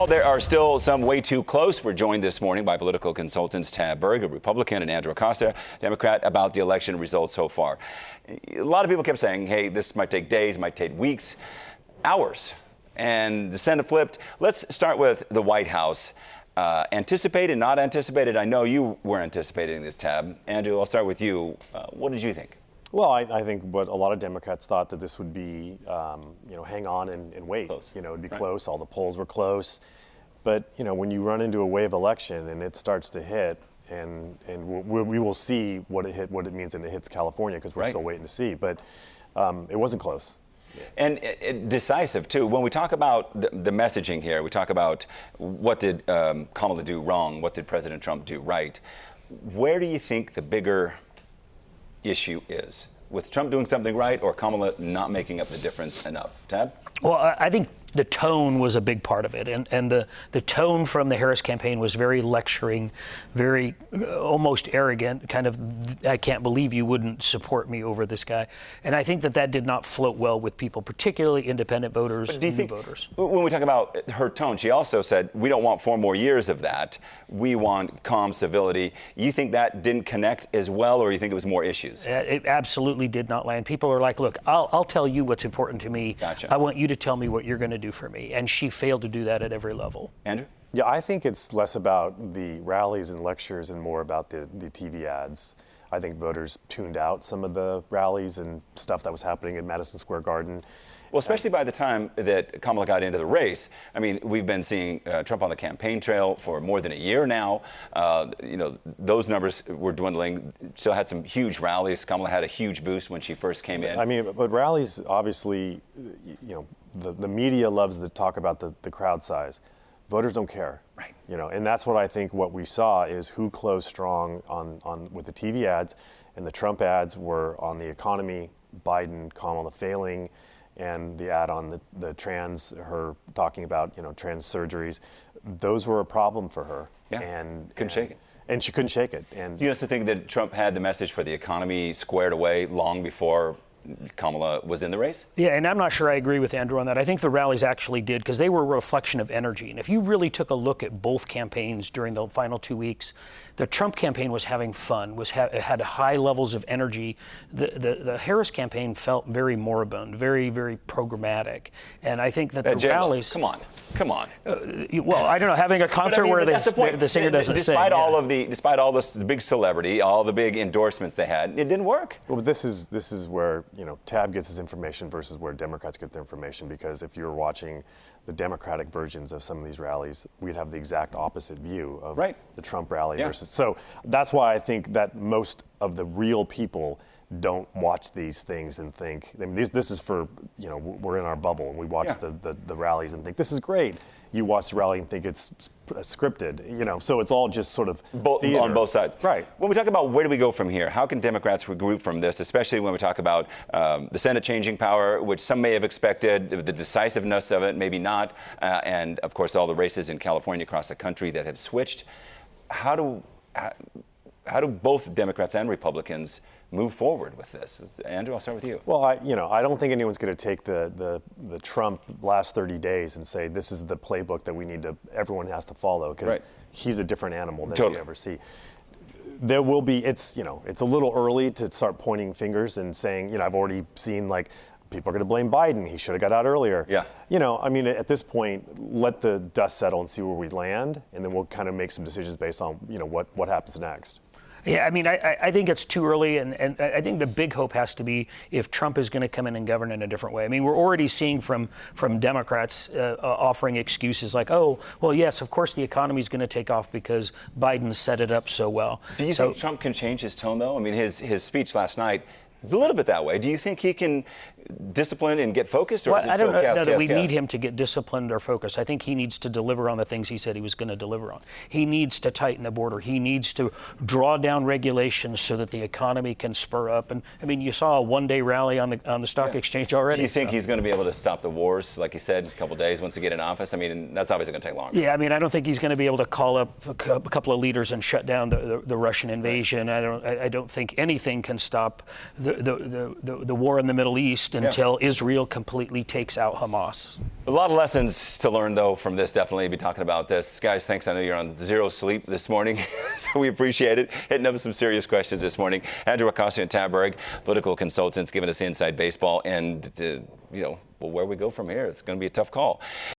There are still some way too close. We're joined this morning by political consultants Tab Berg, a Republican, and Andrew Acosta, Democrat, about the election results so far. A lot of people kept saying, hey, this might take days, might take weeks, hours. And the Senate flipped. Let's start with the White House. Anticipated, not anticipated? I know you were anticipating this, Tab. Andrew, I'll start with you. What did you think? Well, I think what a lot of Democrats thought that this would be, hang on and wait. Close. It'd be Right. close. All the polls were close. But, when you run into a wave election and it starts to hit, and we will see what it means when it hits California, because we're Right. still waiting to see. But it wasn't close. And decisive, too. When we talk about the messaging here, we talk about what did Kamala do wrong, what did President Trump do right. Where do you think the bigger issue is? With Trump doing something right or Kamala not making up the difference enough? Tab? Well, I think the tone was a big part of it. And the tone from the Harris campaign was very lecturing, very almost arrogant, kind of, I can't believe you wouldn't support me over this guy. And I think that did not float well with people, particularly independent voters, Do you new think, voters. when we talk about her tone, she also said, we don't want 4 more years of that. We want calm civility. You think that didn't connect as well, or you think it was more issues? It absolutely did not land. People are like, look, I'll tell you what's important to me. Gotcha. I want you to tell me what you're going to do for me. And she failed to do that at every level. Andrew? Yeah, I think it's less about the rallies and lectures and more about the TV ads. I think voters tuned out some of the rallies and stuff that was happening at Madison Square Garden. Well, especially by the time that Kamala got into the race. I mean, we've been seeing Trump on the campaign trail for more than a year now. Those numbers were dwindling. Still had some huge rallies. Kamala had a huge boost when she first came in. I mean, but rallies, obviously, the media loves to talk about the crowd size. Voters don't care. Right. And that's what I think what we saw is who closed strong on with the TV ads, and the Trump ads were on the economy, Biden, Kamala failing, and the ad on the trans, her talking about, trans surgeries. Those were a problem for her. Yeah. And couldn't shake it. And she couldn't shake it. And You also think that Trump had the message for the economy squared away long before Kamala was in the race? Yeah, and I'm not sure I agree with Andrew on that. I think the rallies actually did, because they were a reflection of energy. And if you really took a look at both campaigns during the final 2 weeks, the Trump campaign was having fun, had high levels of energy. The Harris campaign felt very moribund, very, very programmatic. And I think that the rallies... Come on. well, I don't know, having a concert where the singer doesn't sing. Despite all this big celebrity, all the big endorsements they had, it didn't work. Well, but this is where Tab gets his information versus where Democrats get their information, because if you were watching the Democratic versions of some of these rallies, we'd have the exact opposite view of the Trump rally versus. So that's why I think that most of the real people don't watch these things and think, I mean, this is for, we're in our bubble and we watch the rallies and think this is great. You watch the rally and think it's scripted, so it's all just sort of theater. On both sides. Right. When we talk about where do we go from here, how can Democrats regroup from this, especially when we talk about the Senate changing power, which some may have expected, the decisiveness of it, maybe not, and of course all the races in California across the country that have switched. How do both Democrats and Republicans move forward with this? Andrew, I'll start with you. Well, I don't think anyone's going to take the Trump last 30 days and say this is the playbook that everyone has to follow, because he's a different animal than you ever see. There will be, it's a little early to start pointing fingers and saying, I've already seen people are going to blame Biden. He should have got out earlier. Yeah. At this point, let the dust settle and see where we land, and then we'll kind of make some decisions based on, what happens next. Yeah, I mean, I think it's too early, and I think the big hope has to be if Trump is going to come in and govern in a different way. I mean, we're already seeing from Democrats offering excuses like, oh, well, yes, of course the economy is going to take off because Biden set it up so well. Do you think Trump can change his tone, though? I mean, his speech last night, it's a little bit that way. Do you think he can discipline and get focused, or is it I don't still know that we need him to get disciplined or focused. I think he needs to deliver on the things he said he was going to deliver on. He needs to tighten the border. He needs to draw down regulations so that the economy can spur up. And I mean, you saw a one-day rally on the stock exchange already. Do you think he's going to be able to stop the wars, like he said, a couple of days once he get in office? I mean, that's obviously going to take longer. Yeah, I mean, I don't think he's going to be able to call up a couple of leaders and shut down the Russian invasion. I don't think anything can stop the war in the Middle East until Israel completely takes out Hamas. A lot of lessons to learn, though, from this. Definitely be talking about this. Guys, thanks. I know you're on zero sleep this morning, so we appreciate it. Hitting up some serious questions this morning. Andrew Acosta and Tab Berg, political consultants, giving us inside baseball. And, well, where we go from here, it's going to be a tough call.